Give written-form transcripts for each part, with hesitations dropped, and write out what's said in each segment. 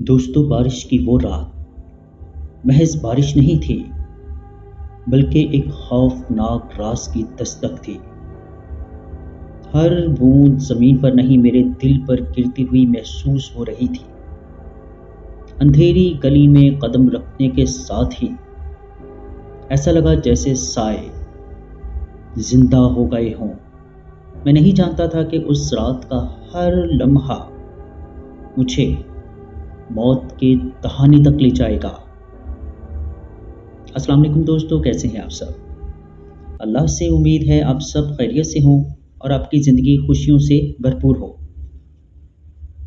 دوستوں، بارش کی وہ رات محض بارش نہیں تھی بلکہ ایک خوفناک راز کی دستک تھی۔ ہر بوند زمین پر نہیں، میرے دل پر گرتی ہوئی محسوس ہو رہی تھی۔ اندھیری گلی میں قدم رکھنے کے ساتھ ہی ایسا لگا جیسے سائے زندہ ہو گئے ہوں۔ میں نہیں جانتا تھا کہ اس رات کا ہر لمحہ مجھے موت کے دہانے تک لے جائے گا۔ السلام علیکم دوستو، کیسے ہیں آپ سب؟ اللہ سے امید ہے آپ سب خیریت سے ہوں اور آپ کی زندگی خوشیوں سے بھرپور ہو۔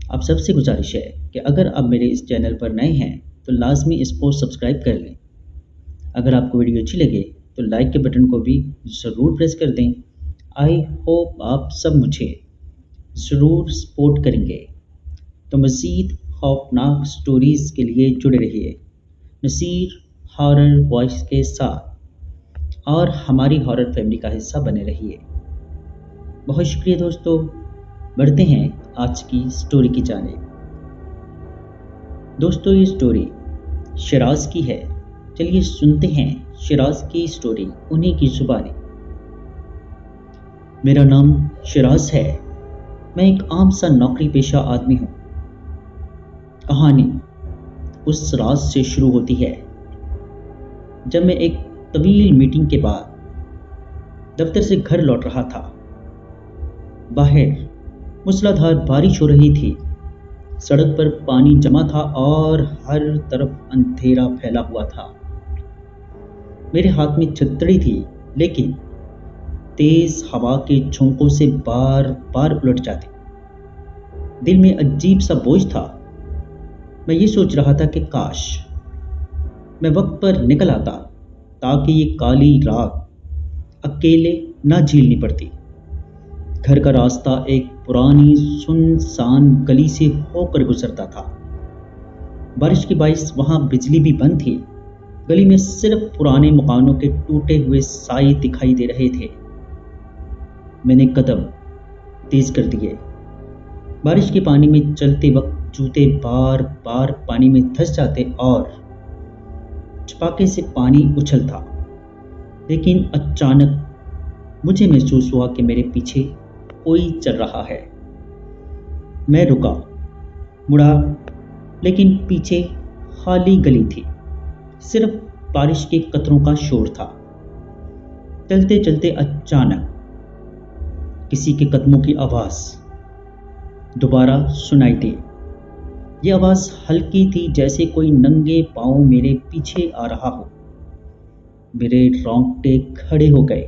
آپ سب سے گزارش ہے کہ اگر آپ میرے اس چینل پر نئے ہیں تو لازمی اس کو سبسکرائب کر لیں۔ اگر آپ کو ویڈیو اچھی لگے تو لائک کے بٹن کو بھی ضرور پریس کر دیں۔ آئی ہوپ آپ سب مجھے ضرور سپورٹ کریں گے۔ تو مزید خوفناک سٹوریز کے لیے جڑے رہیے نصیر ہارر وائس کے ساتھ اور ہماری ہارر فیملی کا حصہ بنے رہیے۔ بہت شکریہ دوستو، بڑھتے ہیں آج کی سٹوری کی جانب۔ دوستو، یہ سٹوری شیراز کی ہے۔ چلیے سنتے ہیں شیراز کی سٹوری انہی کی زبانی۔ میرا نام شیراز ہے۔ میں ایک عام سا نوکری پیشہ آدمی ہوں۔ کہانی اس راز سے شروع ہوتی ہے جب میں ایک طویل میٹنگ کے بعد دفتر سے گھر لوٹ رہا تھا۔ باہر موسلادھار بارش ہو رہی تھی، سڑک پر پانی جمع تھا اور ہر طرف اندھیرا پھیلا ہوا تھا۔ میرے ہاتھ میں چھتری تھی، لیکن تیز ہوا کے جھونکوں سے بار بار الٹ جاتی۔ دل میں عجیب سا بوجھ تھا۔ میں یہ سوچ رہا تھا کہ کاش میں وقت پر نکل آتا تاکہ یہ کالی رات اکیلے نہ جھیلنی پڑتی۔ گھر کا راستہ ایک پرانی سنسان گلی سے ہو کر گزرتا تھا۔ بارش کے باعث وہاں بجلی بھی بند تھی۔ گلی میں صرف پرانے مکانوں کے ٹوٹے ہوئے سائے دکھائی دے رہے تھے۔ میں نے قدم تیز کر دیے۔ بارش کے پانی میں چلتے وقت جوتے بار بار پانی میں دھس جاتے اور چھپاکے سے پانی اچھلتا، لیکن اچانک مجھے محسوس ہوا کہ میرے پیچھے کوئی چل رہا ہے۔ میں رکا، مڑا، لیکن پیچھے خالی گلی تھی، صرف بارش کے قطروں کا شور تھا۔ چلتے چلتے اچانک کسی کے قدموں کی آواز دوبارہ سنائی دی۔ یہ آواز ہلکی تھی، جیسے کوئی ننگے پاؤں میرے پیچھے آ رہا ہو۔ میرے رونگٹے کھڑے ہو گئے۔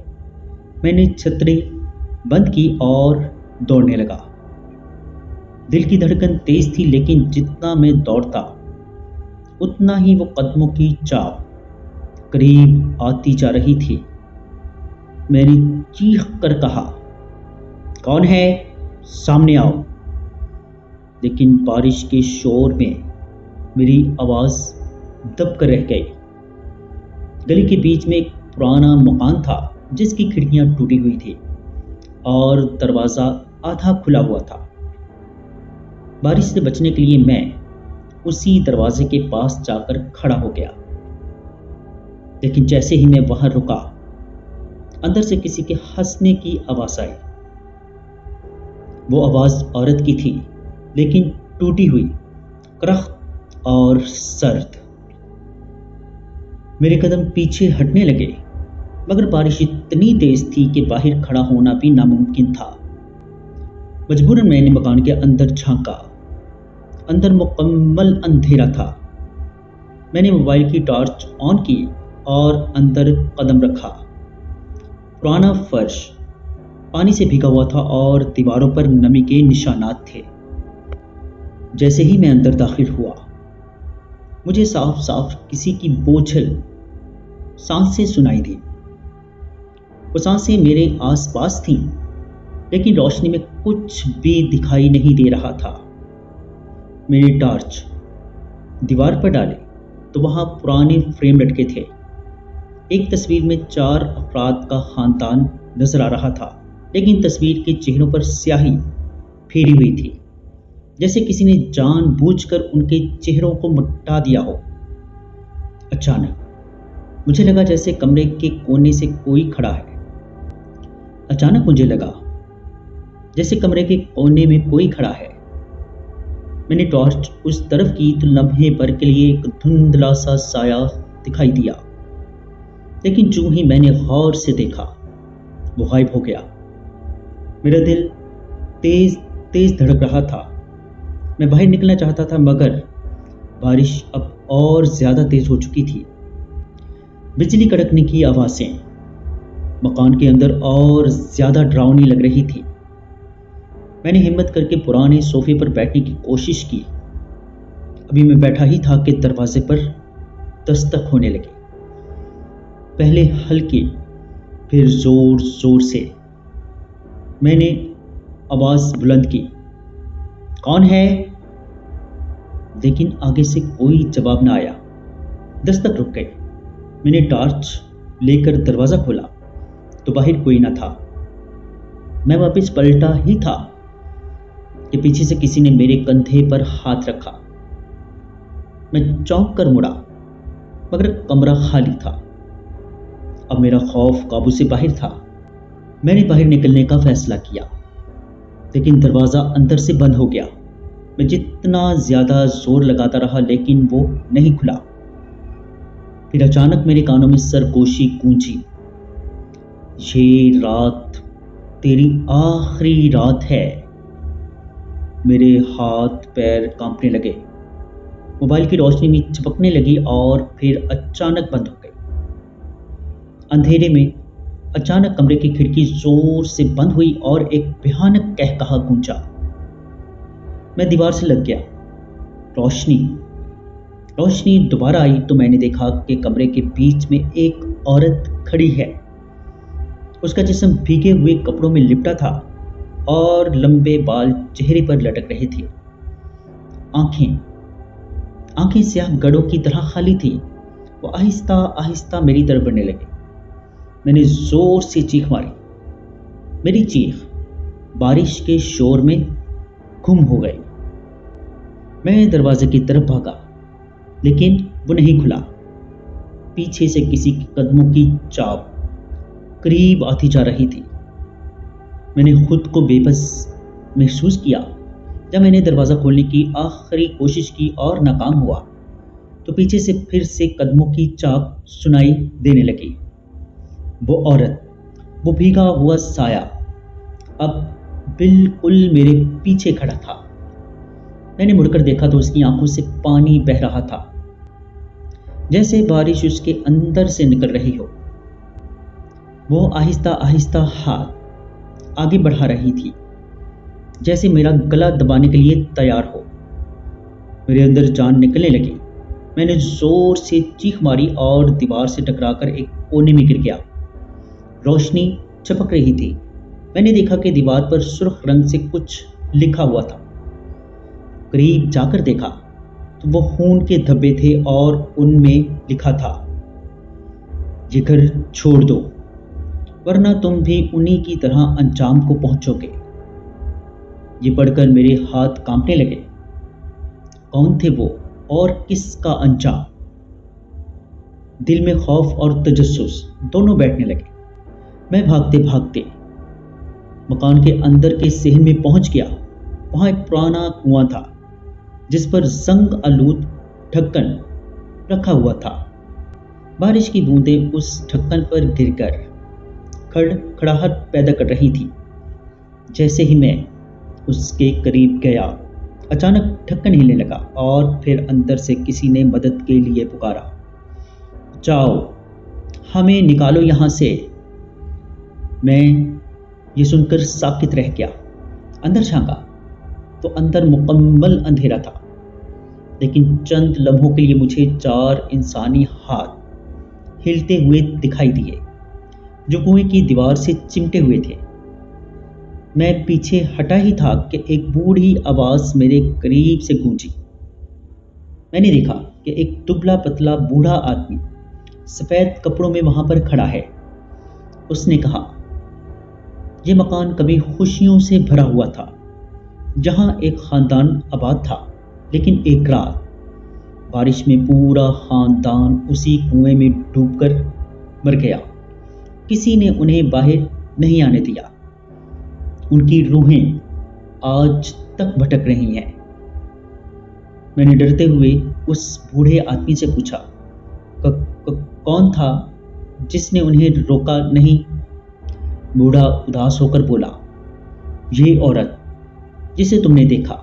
میں نے چھتری بند کی اور دوڑنے لگا۔ دل کی دھڑکن تیز تھی، لیکن جتنا میں دوڑتا اتنا ہی وہ قدموں کی چاپ قریب آتی جا رہی تھی۔ میں نے چیخ کر کہا، کون ہے؟ سامنے آؤ۔ لیکن بارش کے شور میں میری آواز دب کر رہ گئی۔ گلی کے بیچ میں ایک پرانا مکان تھا جس کی کھڑکیاں ٹوٹی ہوئی تھی اور دروازہ آدھا کھلا ہوا تھا۔ بارش سے بچنے کے لیے میں اسی دروازے کے پاس جا کر کھڑا ہو گیا، لیکن جیسے ہی میں وہاں رکا، اندر سے کسی کے ہنسنے کی آواز آئی۔ وہ آواز عورت کی تھی، لیکن ٹوٹی ہوئی، کرخت اور سرد۔ میرے قدم پیچھے ہٹنے لگے، مگر بارش اتنی تیز تھی کہ باہر کھڑا ہونا بھی ناممکن تھا۔ مجبوراً میں نے مکان کے اندر جھانکا۔ اندر مکمل اندھیرا تھا۔ میں نے موبائل کی ٹارچ آن کی اور اندر قدم رکھا۔ پرانا فرش پانی سے بھیگا ہوا تھا اور دیواروں پر نمی کے نشانات تھے۔ جیسے ہی میں اندر داخل ہوا، مجھے صاف صاف کسی کی بوجھل سانسیں سنائی دی۔ وہ سانسیں میرے آس پاس تھیں، لیکن روشنی میں کچھ بھی دکھائی نہیں دے رہا تھا۔ میں نے ٹارچ دیوار پر ڈالی تو وہاں پرانے فریم لٹکے تھے۔ ایک تصویر میں 4 افراد کا خاندان نظر آ رہا تھا، لیکن تصویر کے چہروں پر سیاہی پھیری ہوئی تھی۔ جیسے کسی نے جان بوجھ کر ان کے چہروں کو مٹا دیا ہو۔ اچانک مجھے لگا جیسے کمرے کے کونے سے کوئی کھڑا ہے۔ اچانک مجھے لگا جیسے کمرے کے کونے میں کوئی کھڑا ہے۔ میں نے ٹارچ اس طرف کی تو لمحے بھر کے لیے ایک دھندلا سا سایہ دکھائی دیا، لیکن جو ہی میں نے غور سے دیکھا وہ غائب ہو گیا۔ میرا دل تیز تیز دھڑک رہا تھا۔ میں باہر نکلنا چاہتا تھا مگر بارش اب اور زیادہ تیز ہو چکی تھی۔ بجلی کڑکنے کی آوازیں مکان کے اندر اور زیادہ ڈراؤنی لگ رہی تھی۔ میں نے ہمت کر کے پرانے صوفے پر بیٹھنے کی کوشش کی۔ ابھی میں بیٹھا ہی تھا کہ دروازے پر دستک ہونے لگی، پہلے ہلکی پھر زور زور سے۔ میں نے آواز بلند کی، کون ہے؟ لیکن آگے سے کوئی جواب نہ آیا۔ دستک رک گئی۔ میں نے ٹارچ لے کر دروازہ کھولا تو باہر کوئی نہ تھا۔ میں واپس پلٹا ہی تھا کہ پیچھے سے کسی نے میرے کندھے پر ہاتھ رکھا۔ میں چونک کر مڑا مگر کمرہ خالی تھا۔ اب میرا خوف قابو سے باہر تھا۔ میں نے باہر نکلنے کا فیصلہ کیا، لیکن دروازہ اندر سے بند ہو گیا۔ میں جتنا زیادہ زور لگاتا رہا لیکن وہ نہیں کھلا۔ پھر اچانک میرے کانوں میں سرگوشی گونجی، یہ رات تیری آخری رات ہے۔ میرے ہاتھ پیر کانپنے لگے، موبائل کی روشنی میں چپکنے لگی اور پھر اچانک بند ہو گئی۔ اندھیرے میں اچانک کمرے کی کھڑکی زور سے بند ہوئی اور ایک بھیانک قہقہا گونجا۔ میں دیوار سے لگ گیا۔ روشنی دوبارہ آئی تو میں نے دیکھا کہ کمرے کے بیچ میں ایک عورت کھڑی ہے۔ اس کا جسم بھیگے ہوئے کپڑوں میں لپٹا تھا اور لمبے بال چہرے پر لٹک رہے تھے۔ آنکھیں سیاہ گڑوں کی طرح خالی تھی۔ وہ آہستہ آہستہ میری طرف بڑھنے لگی۔ میں نے زور سے چیخ ماری۔ میری چیخ بارش کے شور میں گم ہو گئی۔ میں دروازے کی طرف بھاگا لیکن وہ نہیں کھلا۔ پیچھے سے کسی کے قدموں کی چاپ قریب آتی جا رہی تھی۔ میں نے خود کو بے بس محسوس کیا۔ جب میں نے دروازہ کھولنے کی آخری کوشش کی اور ناکام ہوا تو پیچھے سے پھر سے قدموں کی چاپ سنائی دینے لگی۔ وہ عورت، وہ بھیگا ہوا سایہ اب بالکل میرے پیچھے کھڑا تھا۔ میں نے مڑ کر دیکھا تو اس کی آنکھوں سے پانی بہہ رہا تھا، جیسے بارش اس کے اندر سے نکل رہی ہو۔ وہ آہستہ آہستہ ہاتھ آگے بڑھا رہی تھی، جیسے میرا گلا دبانے کے لیے تیار ہو۔ میرے اندر جان نکلنے لگی۔ میں نے زور سے چیخ ماری اور دیوار سے ٹکرا کر ایک کونے میں گر گیا۔ روشنی چپک رہی تھی۔ میں نے دیکھا کہ دیوار پر سرخ رنگ سے کچھ لکھا ہوا تھا۔ قریب جا کر دیکھا تو وہ خون کے دھبے تھے اور ان میں لکھا تھا، یہ گھر چھوڑ دو ورنہ تم بھی انہی کی طرح انجام کو پہنچو گے۔ یہ پڑھ کر میرے ہاتھ کانپنے لگے۔ کون تھے وہ اور کس کا انجام؟ دل میں خوف اور تجسس دونوں بیٹھنے لگے۔ میں بھاگتے بھاگتے مکان کے اندر کے صحن میں پہنچ گیا۔ وہاں ایک پرانا کنواں تھا جس پر زنگ آلود ڈھکن رکھا ہوا تھا۔ بارش کی بوندیں اس ڈھکن پر گر کر کھڑکھڑاہٹ پیدا کر رہی تھی۔ جیسے ہی میں اس کے قریب گیا اچانک ڈھکن ہلنے لگا اور پھر اندر سے کسی نے مدد کے لیے پکارا، جاؤ ہمیں نکالو یہاں سے۔ میں یہ سن کر ساکت رہ گیا۔ اندر جھانکا تو اندر مکمل اندھیرا تھا، لیکن چند لمحوں کے لیے مجھے 4 انسانی ہاتھ ہلتے ہوئے دکھائی دیے جو کنویں کی دیوار سے چمٹے ہوئے تھے۔ میں پیچھے ہٹا ہی تھا کہ ایک بوڑھی آواز میرے قریب سے گونجی۔ میں نے دیکھا کہ ایک دبلا پتلا بوڑھا آدمی سفید کپڑوں میں وہاں پر کھڑا ہے۔ اس نے کہا، یہ مکان کبھی خوشیوں سے بھرا ہوا تھا جہاں ایک خاندان آباد تھا، لیکن ایک رات بارش میں پورا خاندان اسی کنویں میں ڈوب کر مر گیا۔ کسی نے انہیں باہر نہیں آنے دیا۔ ان کی روحیں آج تک بھٹک رہی ہیں۔ میں نے ڈرتے ہوئے اس بوڑھے آدمی سے پوچھا، کون تھا جس نے انہیں روکا نہیں؟ بوڑھا اداس ہو کر بولا، یہ عورت جسے تم نے دیکھا،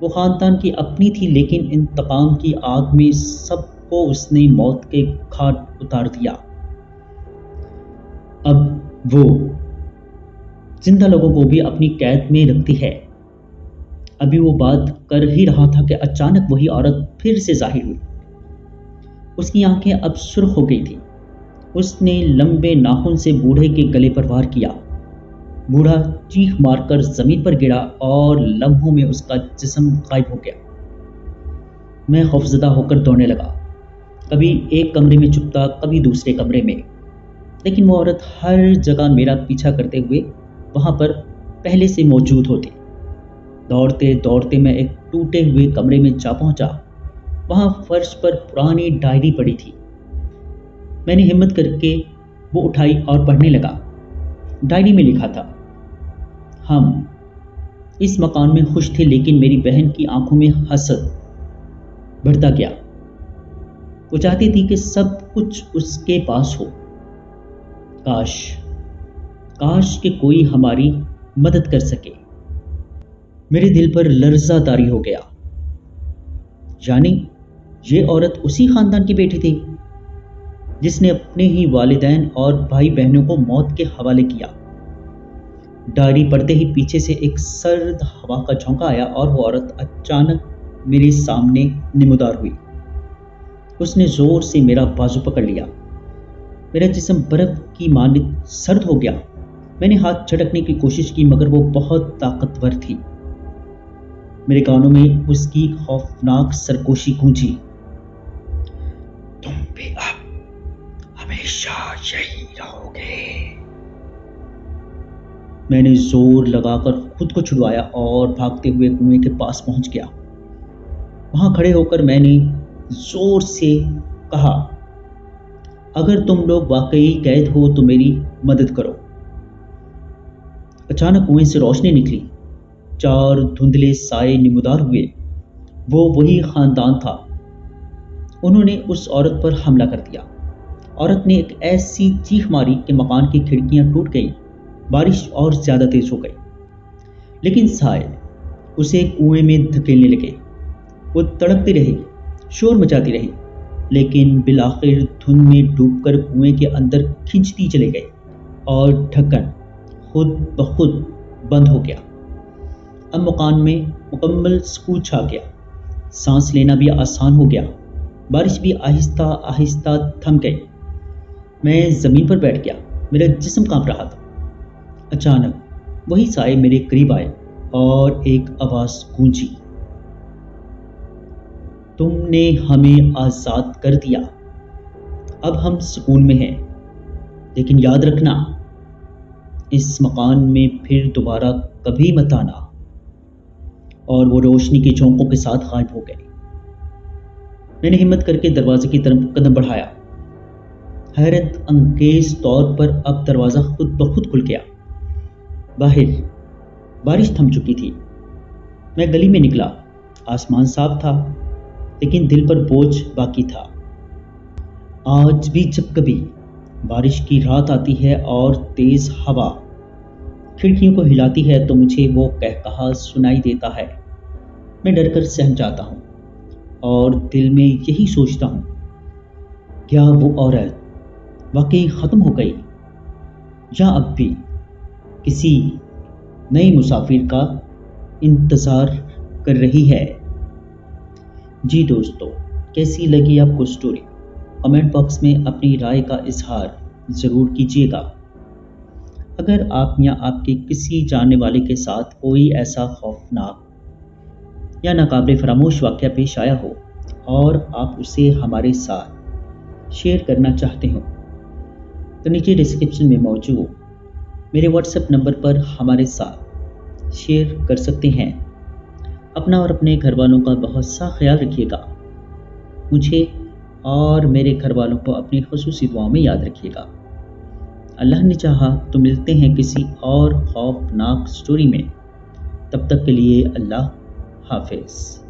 وہ خاندان کی اپنی تھی، لیکن انتقام کی آگ میں سب کو اس نے موت کے گھاٹ اتار دیا۔ اب وہ زندہ لوگوں کو بھی اپنی قید میں رکھتی ہے۔ ابھی وہ بات کر ہی رہا تھا کہ اچانک وہی عورت پھر سے ظاہر ہوئی۔ اس کی آنکھیں اب سرخ ہو گئی تھیں۔ اس نے لمبے ناخن سے بوڑھے کے گلے پر وار کیا۔ بوڑھا چیخ مار کر زمین پر گرا اور لمحوں میں اس کا جسم غائب ہو گیا۔ میں خوفزدہ ہو کر دوڑنے لگا، کبھی ایک کمرے میں چھپتا، کبھی دوسرے کمرے میں، لیکن وہ عورت ہر جگہ میرا پیچھا کرتے ہوئے وہاں پر پہلے سے موجود ہوتی۔ دوڑتے دوڑتے میں ایک ٹوٹے ہوئے کمرے میں جا پہنچا۔ وہاں فرش پر پرانی ڈائری پڑی تھی۔ میں نے ہمت کر کے وہ اٹھائی اور پڑھنے لگا۔ ڈائری میں لکھا تھا، ہم اس مکان میں خوش تھے، لیکن میری بہن کی آنکھوں میں حسد بڑھتا گیا۔ وہ چاہتی تھی کہ سب کچھ اس کے پاس ہو۔ کاش کہ کوئی ہماری مدد کر سکے۔ میرے دل پر لرزہ طاری ہو گیا۔ یعنی یہ عورت اسی خاندان کی بیٹی تھی جس نے اپنے ہی والدین اور بھائی بہنوں کو موت کے حوالے کیا۔ ڈائری پڑھتے ہی پیچھے سے ایک سرد ہوا کا جھونکا آیا اور وہ عورت اچانک میرے سامنے نمودار ہوئی۔ اس نے زور سے میرا بازو پکڑ لیا۔ میرا جسم برف کی مانند سرد ہو گیا۔ میں نے ہاتھ جھٹکنے کی کوشش کی، مگر وہ بہت طاقتور تھی۔ میرے کانوں میں اس کی خوفناک سرگوشی گونجی، تم بھی اب ہمیشہ یہی رہو گے۔ میں نے زور لگا کر خود کو چھڑوایا اور بھاگتے ہوئے کنویں کے پاس پہنچ گیا۔ وہاں کھڑے ہو کر میں نے زور سے کہا، اگر تم لوگ واقعی قید ہو تو میری مدد کرو۔ اچانک کنویں سے روشنی نکلی، 4 دھندلے سائے نمودار ہوئے۔ وہ وہی خاندان تھا۔ انہوں نے اس عورت پر حملہ کر دیا۔ عورت نے ایک ایسی چیخ ماری کہ مکان کی کھڑکیاں ٹوٹ گئیں۔ بارش اور زیادہ تیز ہو گئی، لیکن سائے اسے کنویں میں دھکیلنے لگے۔ وہ تڑپتی رہی، شور مچاتی رہی، لیکن بالآخر دھند میں ڈوب کر کنویں کے اندر کھنچتی چلے گئی اور ڈھکن خود بخود بند ہو گیا۔ اب مکان میں مکمل سکون چھا گیا۔ سانس لینا بھی آسان ہو گیا۔ بارش بھی آہستہ آہستہ تھم گئی۔ میں زمین پر بیٹھ گیا، میرا جسم کانپ رہا تھا۔ اچانک وہی سائے میرے قریب آئے اور ایک آواز گونجی، تم نے ہمیں آزاد کر دیا، اب ہم سکون میں ہیں، لیکن یاد رکھنا اس مکان میں پھر دوبارہ کبھی مت آنا۔ اور وہ روشنی کے جھونکوں کے ساتھ غائب ہو گئے۔ میں نے ہمت کر کے دروازے کی طرف قدم بڑھایا۔ حیرت انگیز طور پر اب دروازہ خود بخود کھل گیا۔ باہر بارش تھم چکی تھی۔ میں گلی میں نکلا۔ آسمان صاف تھا، لیکن دل پر بوجھ باقی تھا۔ آج بھی جب کبھی بارش کی رات آتی ہے اور تیز ہوا کھڑکیوں کو ہلاتی ہے تو مجھے وہ قہقہا سنائی دیتا ہے۔ میں ڈر کر سہم جاتا ہوں اور دل میں یہی سوچتا ہوں، کیا وہ عورت واقعی ختم ہو گئی یا اب بھی کسی نئے مسافر کا انتظار کر رہی ہے؟ جی دوستو، کیسی لگی آپ کو سٹوری؟ کمنٹ باکس میں اپنی رائے کا اظہار ضرور کیجیے گا۔ اگر آپ یا آپ کے کسی جاننے والے کے ساتھ کوئی ایسا خوفناک یا ناقابل فراموش واقعہ پیش آیا ہو اور آپ اسے ہمارے ساتھ شیئر کرنا چاہتے ہو تو نیچے ڈسکرپشن میں موجود میرے واٹس ایپ نمبر پر ہمارے ساتھ شیئر کر سکتے ہیں۔ اپنا اور اپنے گھر والوں کا بہت سا خیال رکھیے گا۔ مجھے اور میرے گھر والوں کو اپنی خصوصی دعاؤں میں یاد رکھیے گا۔ اللہ نے چاہا تو ملتے ہیں کسی اور خوفناک سٹوری میں۔ تب تک کے لیے اللہ حافظ۔